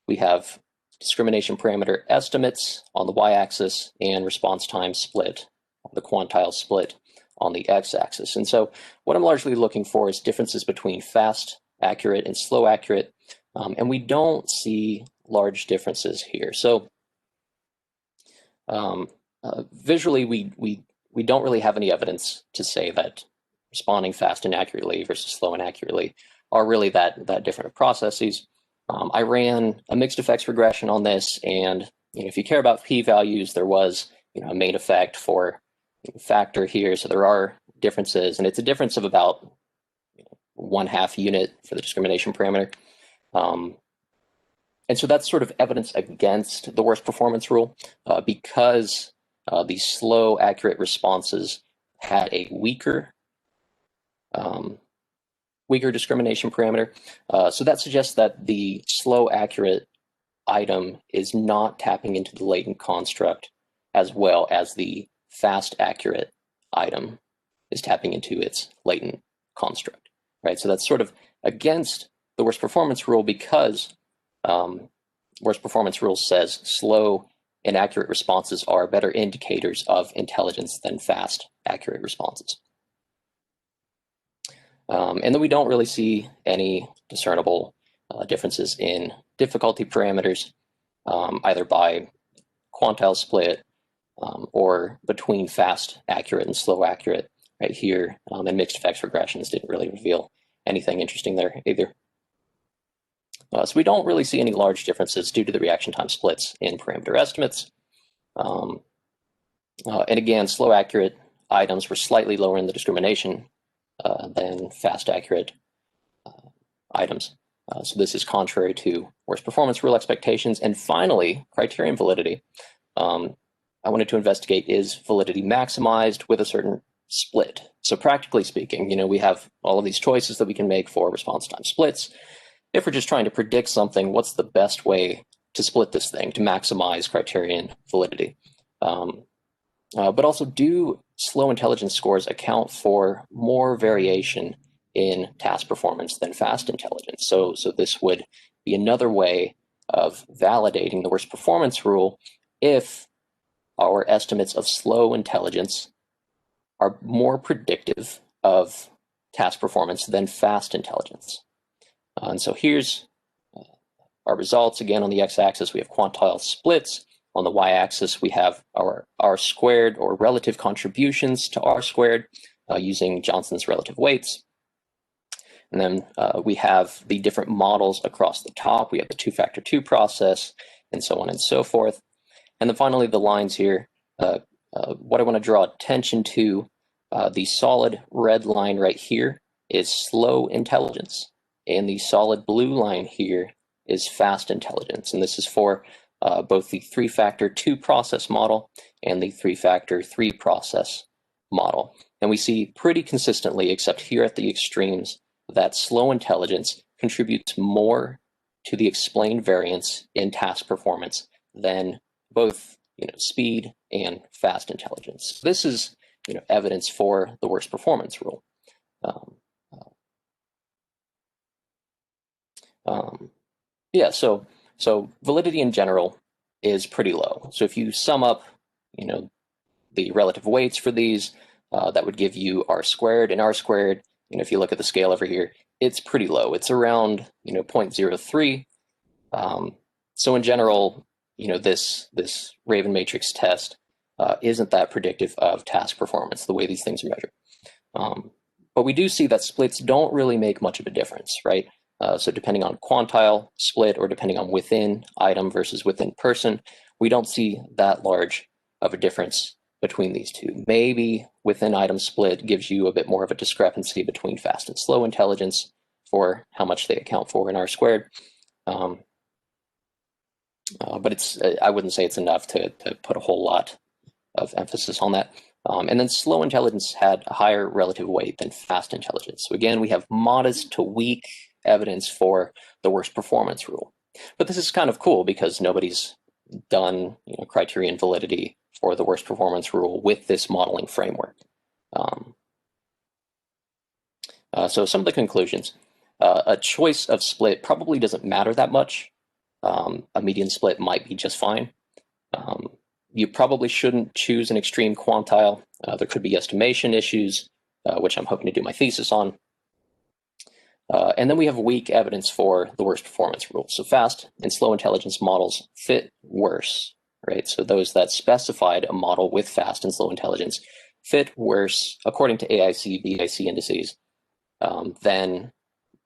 We have discrimination parameter estimates on the y-axis and response time split, the quantile split on the x-axis. And so what I'm largely looking for is differences between fast, accurate, and slow accurate, and we don't see large differences here. So visually, we don't really have any evidence to say that responding fast and accurately versus slow and accurately are really that different processes. I ran a mixed effects regression on this, and if you care about p-values, there was a main effect for factor here, so there are differences, and it's a difference of about 1/2 unit for the discrimination parameter. And so that's sort of evidence against the worst performance rule because these slow, accurate responses had a weaker discrimination parameter. So that suggests that the slow, accurate item is not tapping into the latent construct as well as the fast, accurate item is tapping into its latent construct, right? So that's sort of against the worst performance rule because worst performance rule says slow and accurate responses are better indicators of intelligence than fast, accurate responses. And then we don't really see any discernible differences in difficulty parameters, either by quantile split or between fast, accurate, and slow, accurate right here. And mixed effects regressions didn't really reveal anything interesting there either. So we don't really see any large differences due to the reaction time splits in parameter estimates. And again, slow accurate items were slightly lower in the discrimination than fast accurate items. So this is contrary to worst performance rule expectations. And finally, criterion validity. I wanted to investigate, is validity maximized with a certain split? So practically speaking, we have all of these choices that we can make for response time splits. If we're just trying to predict something, what's the best way to split this thing to maximize criterion validity? But also, do slow intelligence scores account for more variation in task performance than fast intelligence? So this would be another way of validating the worst performance rule if our estimates of slow intelligence are more predictive of task performance than fast intelligence. And so here's our results. Again, on the x-axis, we have quantile splits. On the y-axis, we have our R-squared, or relative contributions to R-squared, using Johnson's relative weights. And then we have the different models across the top. We have the two-factor 2 process, and so on and so forth. And then finally, the lines here. What I want to draw attention to, the solid red line right here is slow intelligence. And the solid blue line here is fast intelligence. And this is for both the 3-factor 2 process model and the 3-factor 3 process model. And we see pretty consistently, except here at the extremes, that slow intelligence contributes more to the explained variance in task performance than both speed and fast intelligence. This is evidence for the worst performance rule. Yeah, so validity in general is pretty low. So if you sum up, the relative weights for these, that would give you R-squared, and R-squared, if you look at the scale over here, it's pretty low. It's around 0.03. So in general, this Raven matrix test isn't that predictive of task performance, the way these things are measured. But we do see that splits don't really make much of a difference, right? So depending on quantile split or depending on within item versus within person, we don't see that large of a difference between these two. Maybe within item split gives you a bit more of a discrepancy between fast and slow intelligence for how much they account for in R-squared. But I wouldn't say it's enough to put a whole lot of emphasis on that. And then slow intelligence had a higher relative weight than fast intelligence. So again, we have modest to weak evidence for the worst performance rule. But this is kind of cool because nobody's done criterion validity for the worst performance rule with this modeling framework. So some of the conclusions. A choice of split probably doesn't matter that much a median split might be just fine. You probably shouldn't choose an extreme quantile. There could be estimation issues, which I'm hoping to do my thesis on. And then we have weak evidence for the worst performance rule. So fast and slow intelligence models fit worse, right? So those that specified a model with fast and slow intelligence fit worse, according to AIC, BIC indices, than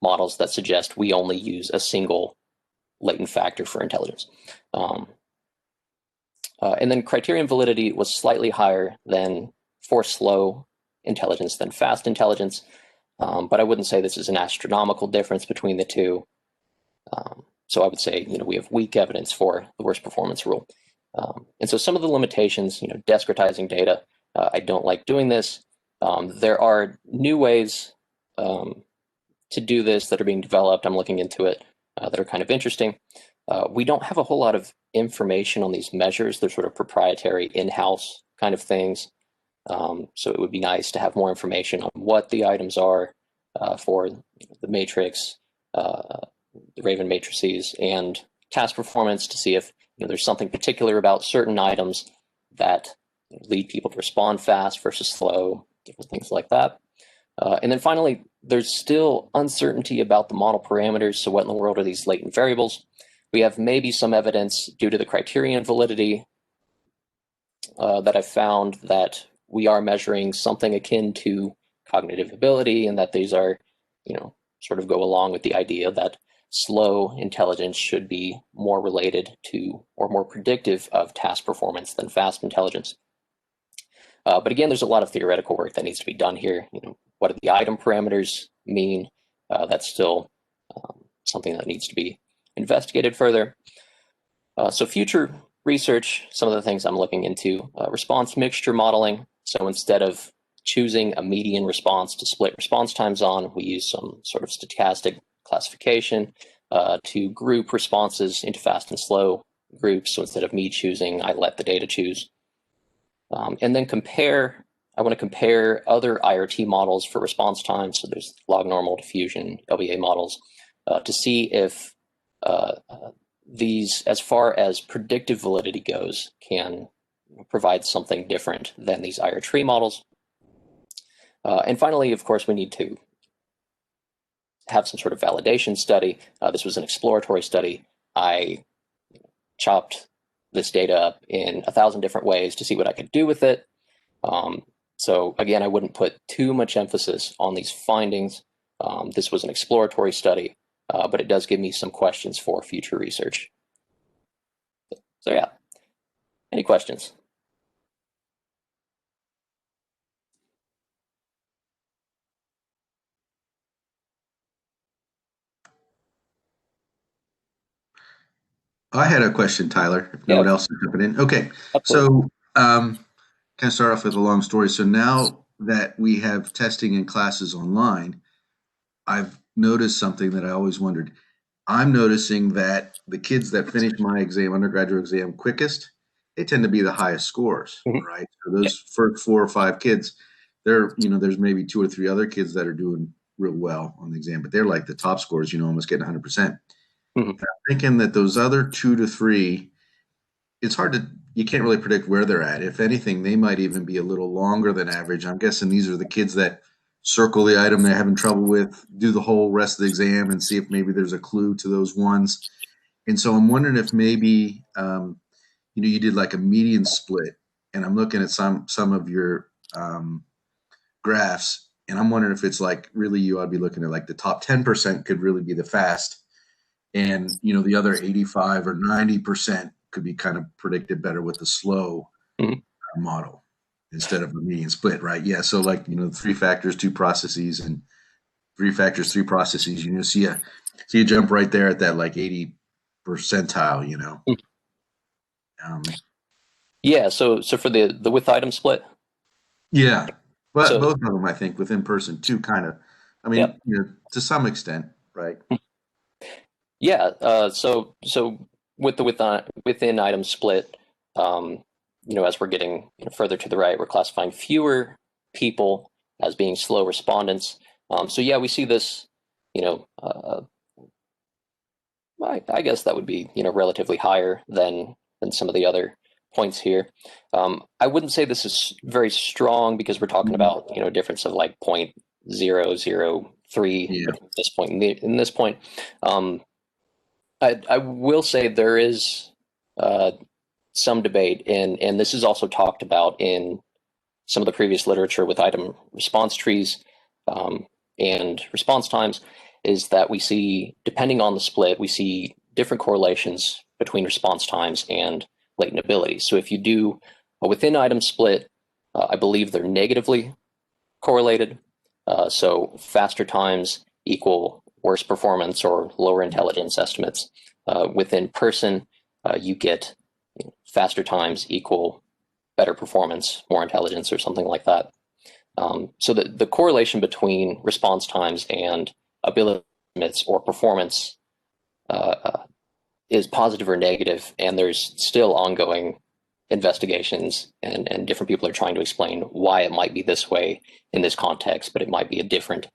models that suggest we only use a single latent factor for intelligence. And then criterion validity was slightly higher than for slow intelligence than fast intelligence. But I wouldn't say this is an astronomical difference between the two. So I would say, we have weak evidence for the worst performance rule. And so some of the limitations, discretizing data, I don't like doing this. There are new ways to do this that are being developed. I'm looking into it that are kind of interesting. We don't have a whole lot of information on these measures. They're sort of proprietary in-house kind of things. So it would be nice to have more information on what the items are for the matrix, the Raven matrices, and task performance to see if there's something particular about certain items that lead people to respond fast versus slow, different things like that. And then finally, there's still uncertainty about the model parameters. So what in the world are these latent variables? We have maybe some evidence due to the criterion validity that I've found that we are measuring something akin to cognitive ability, and that these are, sort of go along with the idea that slow intelligence should be more related to or more predictive of task performance than fast intelligence. But again, there's a lot of theoretical work that needs to be done here. What do the item parameters mean? That's still something that needs to be investigated further. So future research, some of the things I'm looking into, response mixture modeling. So instead of choosing a median response to split response times on, we use some sort of stochastic classification to group responses into fast and slow groups. So instead of me choosing, I let the data choose. And then I want to compare other IRT models for response time. So there's log normal, diffusion, LBA models, to see if these, as far as predictive validity goes, can provide something different than these IR models. And finally, of course, we need to have some sort of validation study. This was an exploratory study. I chopped this data up in 1,000 different ways to see what I could do with it. So again, I wouldn't put too much emphasis on these findings. This was an exploratory study, but it does give me some questions for future research. So yeah, any questions? I had a question, Tyler, if no one else is jumping in. Okay, Absolutely. so kind of start off with a long story. So now that we have testing in classes online, I've noticed something that I always wondered. I'm noticing that the kids that finish my exam, undergraduate exam, quickest, they tend to be the highest scores, right? So those first 4 or 5 kids, there's maybe 2 or 3 other kids that are doing real well on the exam, but they're like the top scores, almost getting 100%. I'm thinking that those other 2 to 3, it's hard you can't really predict where they're at. If anything, they might even be a little longer than average. I'm guessing these are the kids that circle the item they're having trouble with, do the whole rest of the exam and see if maybe there's a clue to those ones. And so I'm wondering if maybe, you did like a median split, and I'm looking at some of your graphs, and I'm wondering if it's like really you ought to be looking at like the top 10% could really be the fast, and the other 85 or 90% could be kind of predicted better with the slow model instead of a median split, right? Yeah, so like 3 factors, 2 processes, and 3 factors, 3 processes. See a jump right there at that like 80 percentile. Yeah. So for the with item split. Yeah, but both of them I think within person too, kind of. I mean, to some extent, right? Yeah. So with the within item split, as we're getting further to the right, we're classifying fewer people as being slow respondents. So yeah, we see this, I guess that would be, relatively higher than some of the other points here. I wouldn't say this is very strong because we're talking about, a difference of like 0.003 between this point and this point. I will say there is some debate, and this is also talked about in some of the previous literature with item response trees and response times, is that we see, depending on the split, we see different correlations between response times and latent abilities. So if you do a within item split, I believe they're negatively correlated. So faster times equal worse performance or lower intelligence estimates. Within person, you get faster times equal better performance, more intelligence, or something like that. So the correlation between response times and ability estimates or performance is positive or negative, and there's still ongoing investigations, and different people are trying to explain why it might be this way in this context, but it might be different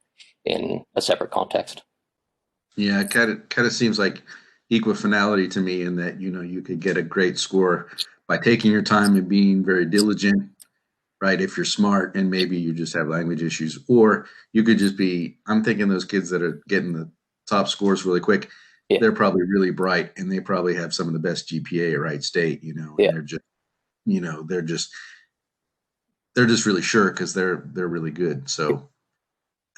in a separate context. Yeah, it kind of seems like equifinality to me, in that you could get a great score by taking your time and being very diligent, right? If you're smart and maybe you just have language issues, or you could just be. I'm thinking those kids that are getting the top scores really quick. Yeah. They're probably really bright, and they probably have some of the best GPA at Wright State. And they're just, they're just really sure because they're really good. So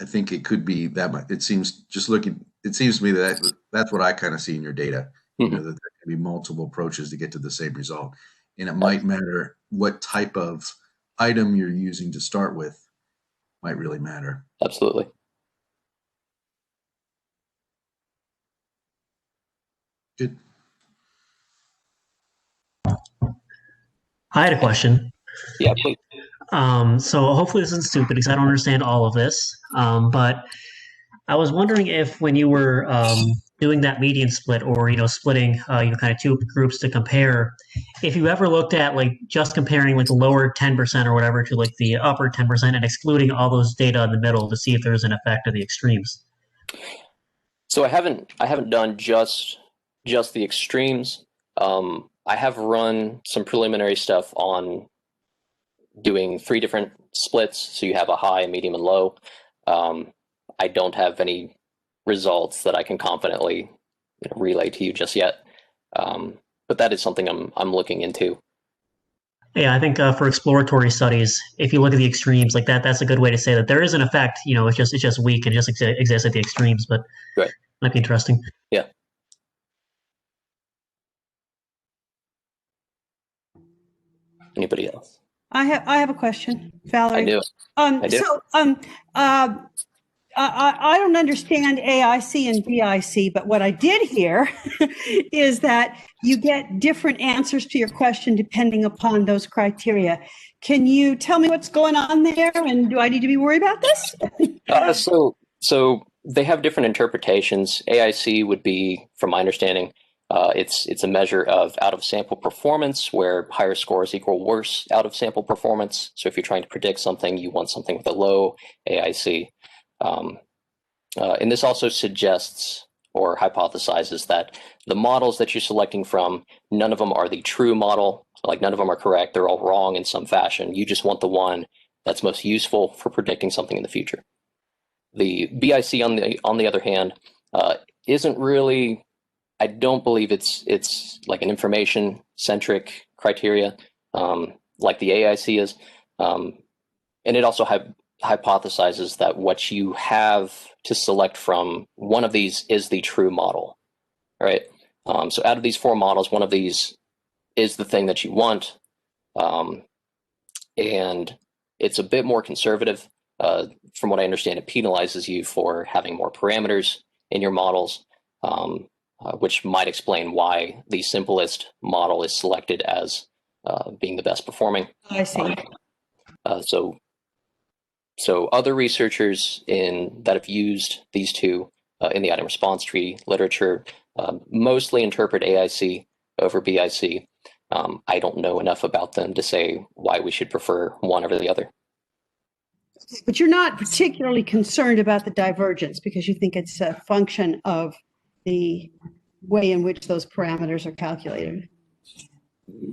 I think it could be that. It seems to me that that's what I kind of see in your data. That there can be multiple approaches to get to the same result, and it might matter what type of item you're using to start with. Might really matter. Absolutely. Good. I had a question. Yeah, please. So hopefully this isn't stupid because I don't understand all of this. But I was wondering if when you were doing that median split, or splitting kind of two groups to compare, if you ever looked at like just comparing like the lower 10% or whatever to like the upper 10% and excluding all those data in the middle to see if there's an effect of the extremes. So I haven't done just the extremes. I have run some preliminary stuff on doing 3 different splits. So you have a high, medium, and low. I don't have any results that I can confidently relay to you just yet. But that is something I'm looking into. Yeah, I think for exploratory studies, if you look at the extremes like that, that's a good way to say that there is an effect. It's just weak and just exists at the extremes, but right. Might be interesting. Yeah. Anybody else? I have a question, Valerie. I do. So I don't understand AIC and BIC, but what I did hear is that you get different answers to your question depending upon those criteria. Can you tell me what's going on there, and do I need to be worried about this? So they have different interpretations. AIC would be, from my understanding, it's a measure of out of sample performance, where higher scores equal worse out of sample performance. So if you're trying to predict something, you want something with a low AIC. And this also suggests or hypothesizes that the models that you're selecting from, none of them are the true model. Like, none of them are correct. They're all wrong in some fashion. You just want the one that's most useful for predicting something in the future. The BIC, on the other hand, isn't really. I don't believe it's like an information-centric criteria like the AIC is, and it also hypothesizes that what you have to select from, one of these is the true model, right? So out of these 4 models, one of these is the thing that you want, and it's a bit more conservative. From what I understand, it penalizes you for having more parameters in your models, which might explain why the simplest model is selected as being the best performing. I see. So other researchers that have used these two in the item response tree literature mostly interpret AIC over BIC. I don't know enough about them to say why we should prefer one over the other. But you're not particularly concerned about the divergence because you think it's a function of the way in which those parameters are calculated.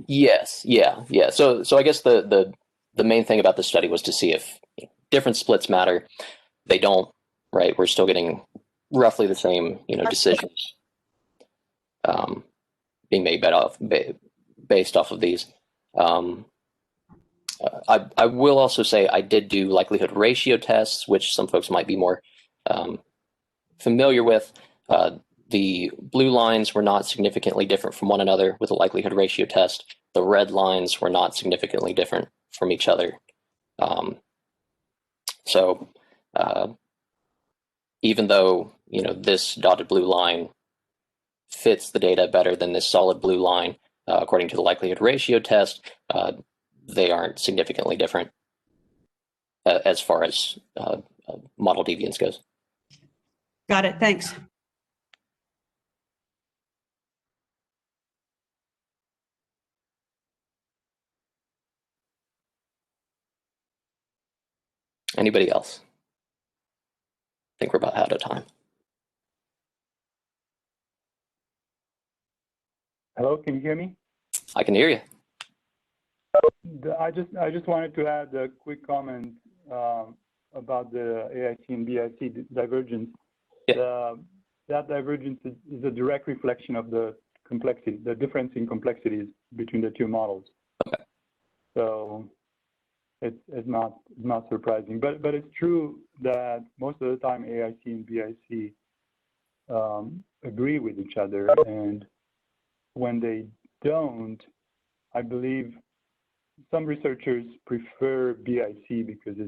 Yes, yeah. So I guess the main thing about the study was to see if different splits matter. They don't, right? We're still getting roughly the same, decisions being made based off of these. I will also say I did do likelihood ratio tests, which some folks might be more familiar with. The blue lines were not significantly different from one another with a likelihood ratio test. The red lines were not significantly different from each other. So even though this dotted blue line fits the data better than this solid blue line, according to the likelihood ratio test, they aren't significantly different as far as model deviance goes. Got it. Thanks. Anybody else? I think we're about out of time. Hello, can you hear me? I can hear you. I just wanted to add a quick comment about the AIC and BIC divergence. Yeah. That divergence is a direct reflection of the complexity, the difference in complexities between the two models. Okay. So it's not surprising, but it's true that most of the time AIC and BIC agree with each other, and when they don't, I believe some researchers prefer BIC because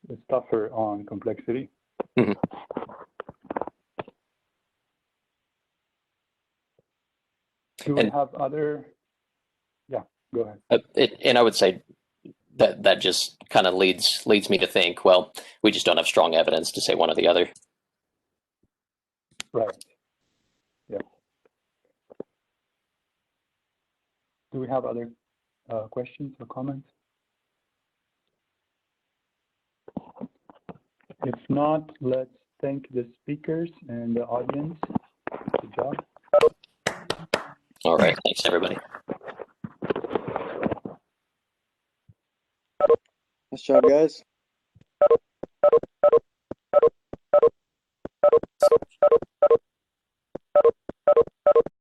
it's tougher on complexity. Mm-hmm. Do we have other? Yeah, go ahead. And I would say that just kind of leads me to think, well, we just don't have strong evidence to say one or the other. Right. Yeah. Do we have other questions or comments? If not, let's thank the speakers and the audience. Good job. All right. Thanks, everybody. Nice job, guys.